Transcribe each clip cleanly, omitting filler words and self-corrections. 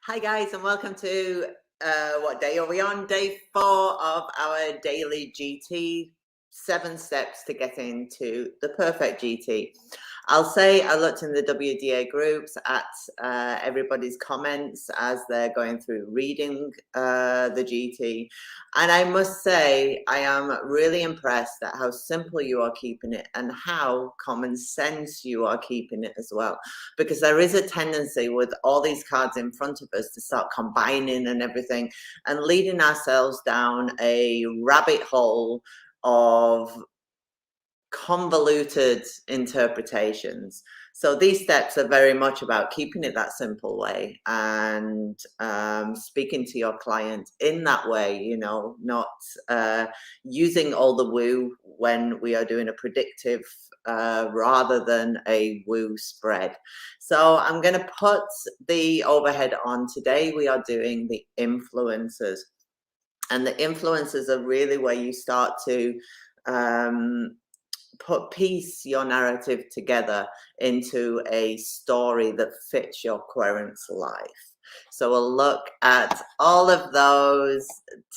Hi guys, and welcome to what day are we on? Day 4 of our daily GT, 7 steps to get into the perfect GT. I'll say I looked in the WDA groups at everybody's comments as they're going through reading the GT, and I must say I am really impressed at how simple you are keeping it and how common sense you are keeping it as well, because there is a tendency with all these cards in front of us to start combining and everything and leading ourselves down a rabbit hole of convoluted interpretations. So these steps are very much about keeping it that simple way and speaking to your client in that way, you know, not using all the woo when we are doing a predictive rather than a woo spread. So I'm going to put the overhead on. Today we are doing the influencers, and the influencers are really where you start to piece your narrative together into a story that fits your querent's life. So we'll look at all of those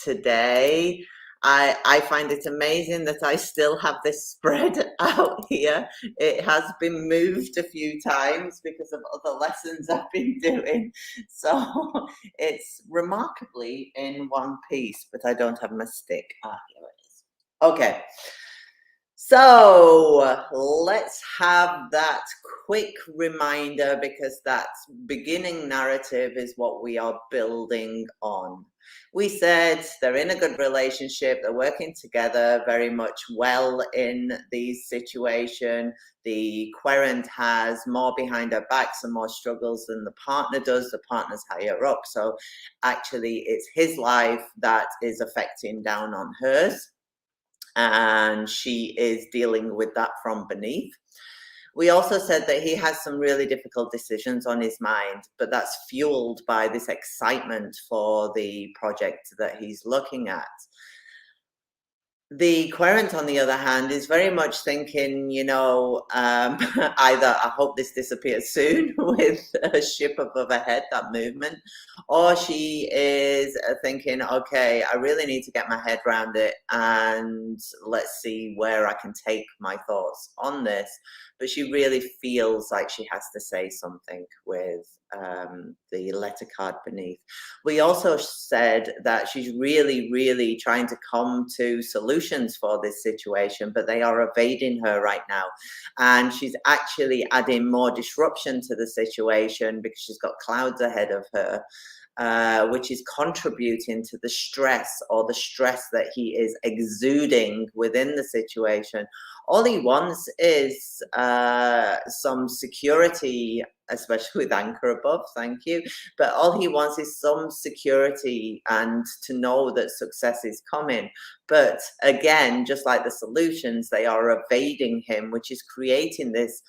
today. I find it amazing that I still have this spread out here. It has been moved a few times because of other lessons I've been doing. So it's remarkably in one piece, but I don't have my stick. Ah, here it is. Okay. So let's have that quick reminder, because that beginning narrative is what we are building on. We said they're in a good relationship, they're working together very much well in the situation. The querent has more behind her back, some more struggles than the partner does. The partner's higher up, so actually it's his life that is affecting down on hers, and she is dealing with that from beneath. We also said that he has some really difficult decisions on his mind, but that's fueled by this excitement for the project that he's looking at. The querent, on the other hand, is very much thinking, you know, either I hope this disappears soon with a ship above her head, that movement, or she is thinking, okay, I really need to get my head around it and let's see where I can take my thoughts on this. But she really feels like she has to say something with the letter card beneath. We also said that she's really trying to come to solutions for this situation, but they are evading her right now. And she's actually adding more disruption to the situation because she's got clouds ahead of her, which is contributing to the stress, or the stress that he is exuding within the situation. All he wants is some security, especially with anchor above, thank you. But all he wants is some security and to know that success is coming. But again, just like the solutions, they are evading him, which is creating this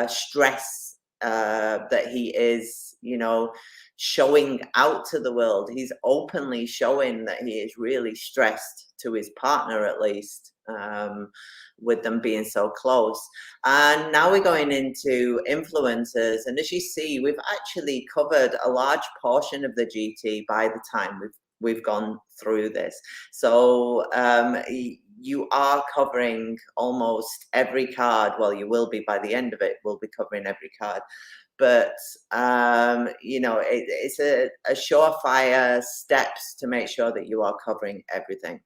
stress that he is, you know, showing out to the world. He's openly showing that he is really stressed, to his partner at least, with them being so close. And now we're going into influencers, and as you see, we've actually covered a large portion of the GT by the time we've gone through this. So you are covering almost every card. Well, you will be by the end of it. We'll be covering every card. But you know, it's a surefire steps to make sure that you are covering everything.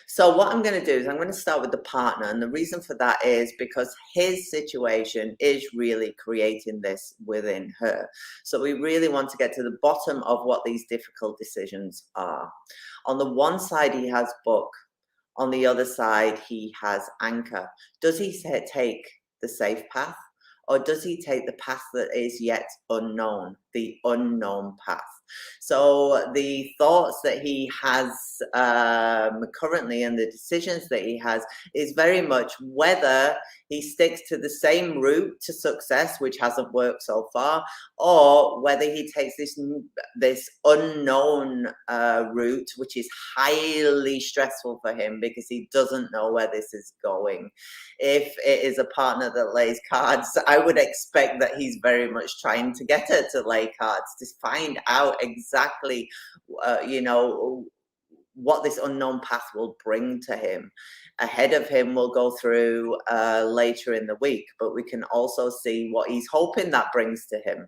So what I'm going to do is I'm going to start with the partner, and the reason for that is because his situation is really creating this within her. So we really want to get to the bottom of what these difficult decisions are. On the one side, he has book. On the other side, he has anchor. Does he take the safe path, or does he take the path that is yet unknown, the unknown path? So the thoughts that he has currently, and the decisions that he has, is very much whether he sticks to the same route to success, which hasn't worked so far, or whether he takes this unknown route, which is highly stressful for him because he doesn't know where this is going. If it is a partner that lays cards, I would expect that he's very much trying to get her to lay play cards to find out exactly, you know, what this unknown path will bring to him. Ahead of him, we'll go through later in the week, but we can also see what he's hoping that brings to him.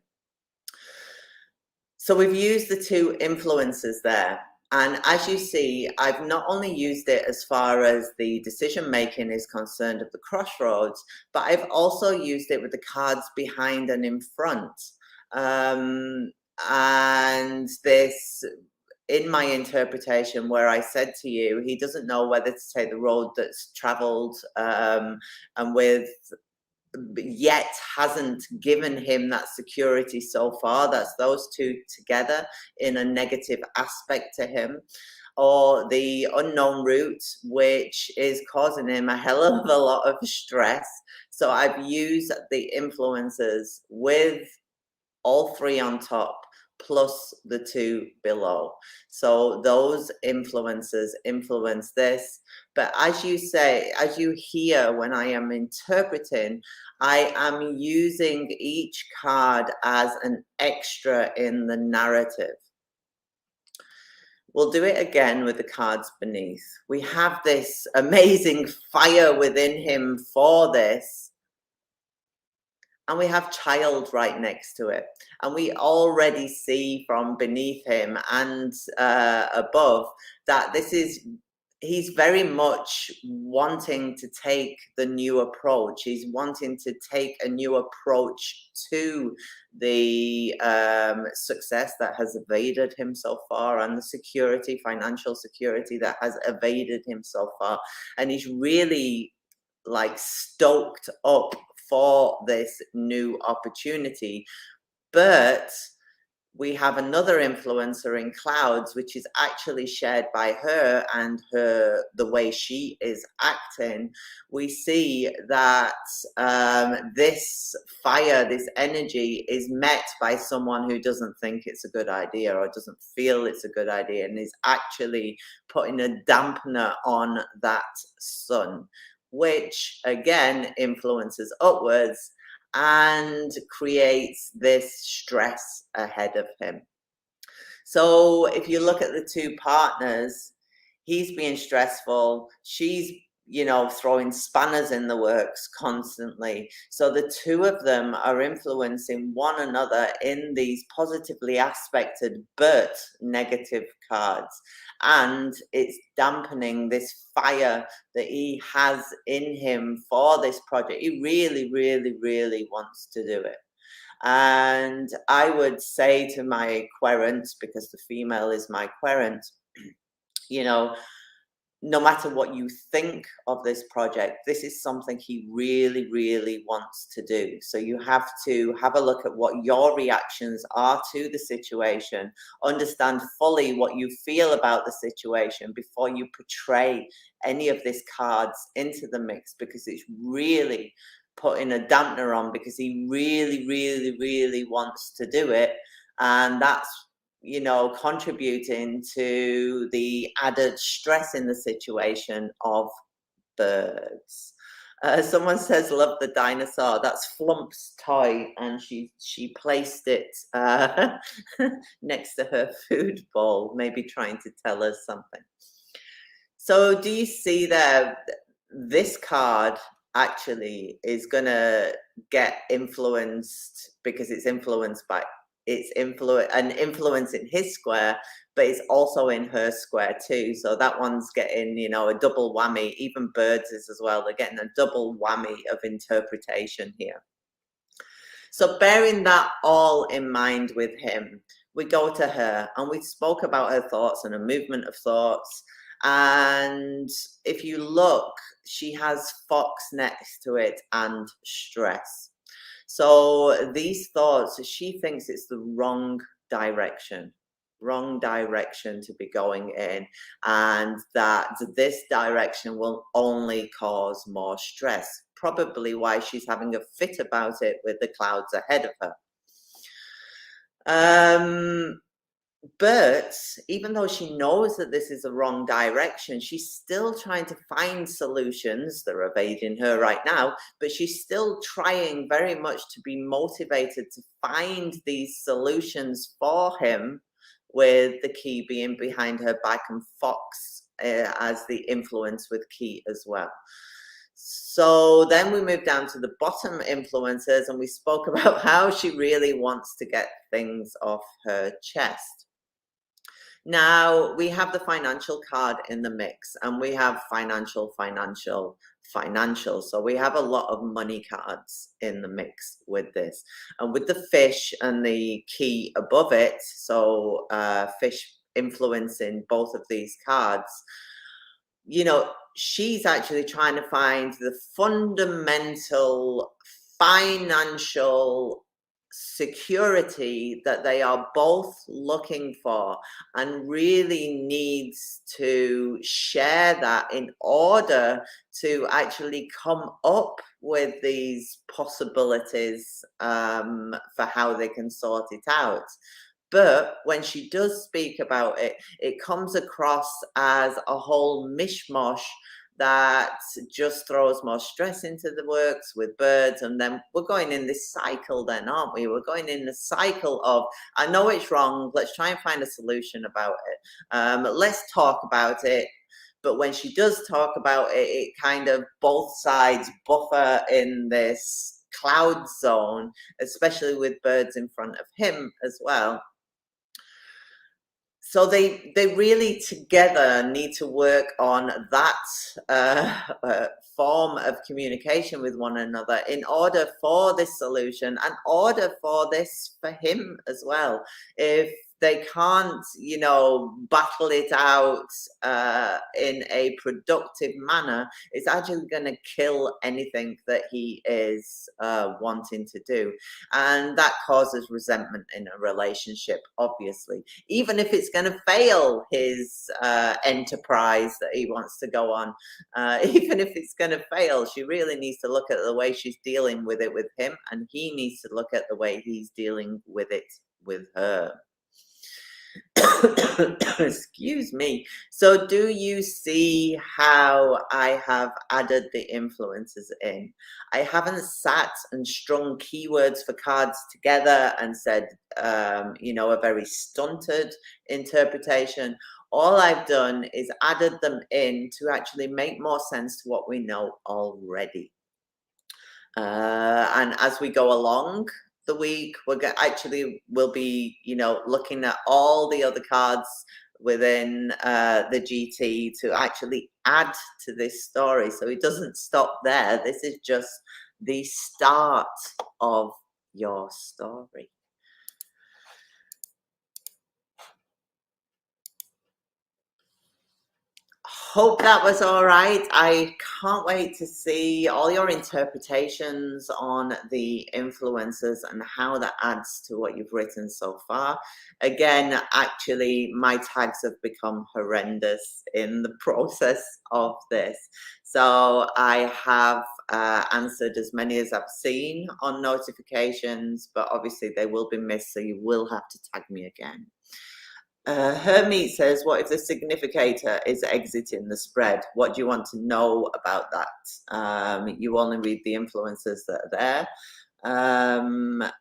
So we've used the two influences there. And as you see, I've not only used it as far as the decision making is concerned of the crossroads, but I've also used it with the cards behind and in front. And this, in my interpretation, where I said to you, he doesn't know whether to take the road that's traveled and with yet hasn't given him that security so far. That's those two together in a negative aspect to him, or the unknown route, which is causing him a hell of a lot of stress. So I've used the influences with all three on top plus the two below. So those influences influence this. But as you say, as you hear when I am interpreting, I am using each card as an extra in the narrative. We'll do it again with the cards beneath. We have this amazing fire within him for this. And we have child right next to it. And we already see from beneath him and above that this is, he's very much wanting to take the new approach. He's wanting to take a new approach to the success that has evaded him so far, and the security, financial security that has evaded him so far. And he's really like stoked up for this new opportunity. But we have another influencer in clouds, which is actually shared by her and her, the way she is acting. We see that this fire, this energy is met by someone who doesn't think it's a good idea or doesn't feel it's a good idea, and is actually putting a dampener on that sun, which again influences upwards and creates this stress ahead of him. So if you look at the two partners, he's being stressful, she's, you know, throwing spanners in the works constantly. So the two of them are influencing one another in these positively aspected but negative cards. And it's dampening this fire that he has in him for this project. He really, really, really wants to do it. And I would say to my querent, because the female is my querent, you know, no matter what you think of this project, this is something he really, really wants to do. So you have to have a look at what your reactions are to the situation, understand fully what you feel about the situation before you portray any of these cards into the mix, because it's really putting a dampener on, because he really, really, really wants to do it. And that's, you know, contributing to the added stress in the situation of birds. Someone says, love the dinosaur. That's Flump's toy, and she placed it next to her food bowl, maybe trying to tell us something. So do you see there, this card actually is going to get influenced because it's influenced by its influence in his square, but it's also in her square too. So that one's getting, you know, a double whammy. Even birds is as well. They're getting a double whammy of interpretation here. So bearing that all in mind with him, we go to her and we spoke about her thoughts and a movement of thoughts. And if you look, she has fox next to it and stress. So these thoughts, she thinks it's the wrong direction to be going in, and that this direction will only cause more stress. Probably why she's having a fit about it with the clouds ahead of her. But even though she knows that this is the wrong direction, she's still trying to find solutions that are evading her right now, but she's still trying very much to be motivated to find these solutions for him, with the key being behind her back and Fox as the influence with key as well. So then we moved down to the bottom influencers, and we spoke about how she really wants to get things off her chest. Now we have the financial card in the mix, and we have financial. So we have a lot of money cards in the mix with this, and with the fish and the key above it. So fish influencing both of these cards. You know, she's actually trying to find the fundamental financial security that they are both looking for, and really needs to share that in order to actually come up with these possibilities for how they can sort it out. But when she does speak about it, it comes across as a whole mishmash that just throws more stress into the works with birds. And then we're going in this cycle then, aren't we? We're going in the cycle of, I know it's wrong, let's try and find a solution about it. Let's talk about it. But when she does talk about it, it kind of both sides buffer in this cloud zone, especially with birds in front of him as well. So they really together need to work on that form of communication with one another in order for this solution, and order for this for him as well. If they can't, you know, battle it out in a productive manner, it's actually going to kill anything that he is wanting to do. And that causes resentment in a relationship, obviously. Even if it's going to fail his enterprise that he wants to go on, even if it's going to fail, she really needs to look at the way she's dealing with it with him, and he needs to look at the way he's dealing with it with her. Excuse me. So do you see how I have added the influences in? I haven't sat and strung keywords for cards together and said, you know, a very stunted interpretation. All I've done is added them in to actually make more sense to what we know already. And as we go along the week, we'll be, you know, looking at all the other cards within the GT to actually add to this story. So it doesn't stop there. This is just the start of your story. Hope that was all right. I can't wait to see all your interpretations on the influences and how that adds to what you've written so far. Again, actually, my tags have become horrendous in the process of this. So I have answered as many as I've seen on notifications, but obviously they will be missed, so you will have to tag me again. Hermit says, what if the significator is exiting the spread? What do you want to know about that? You only read the influences that are there.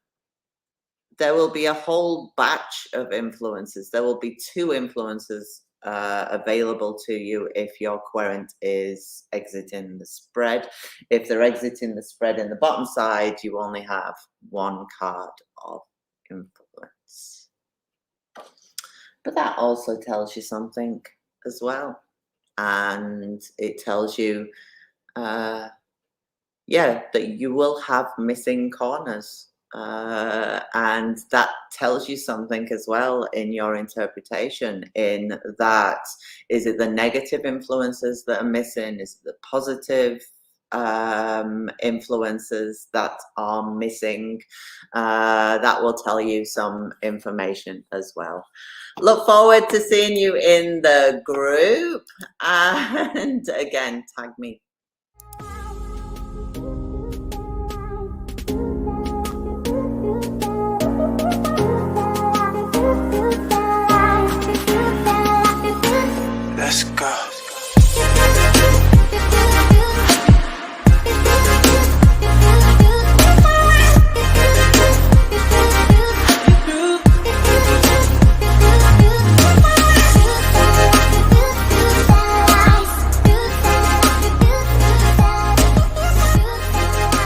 There will be a whole batch of influences. There will be 2 influences available to you if your querent is exiting the spread. If they're exiting the spread in the bottom side, you only have 1 card of influence. But that also tells you something as well. And it tells you, yeah, that you will have missing corners. And that tells you something as well in your interpretation, in that, is it the negative influences that are missing? Is it the positive influences that are missing? That will tell you some information as well. Look forward to seeing you in the group, and again, tag me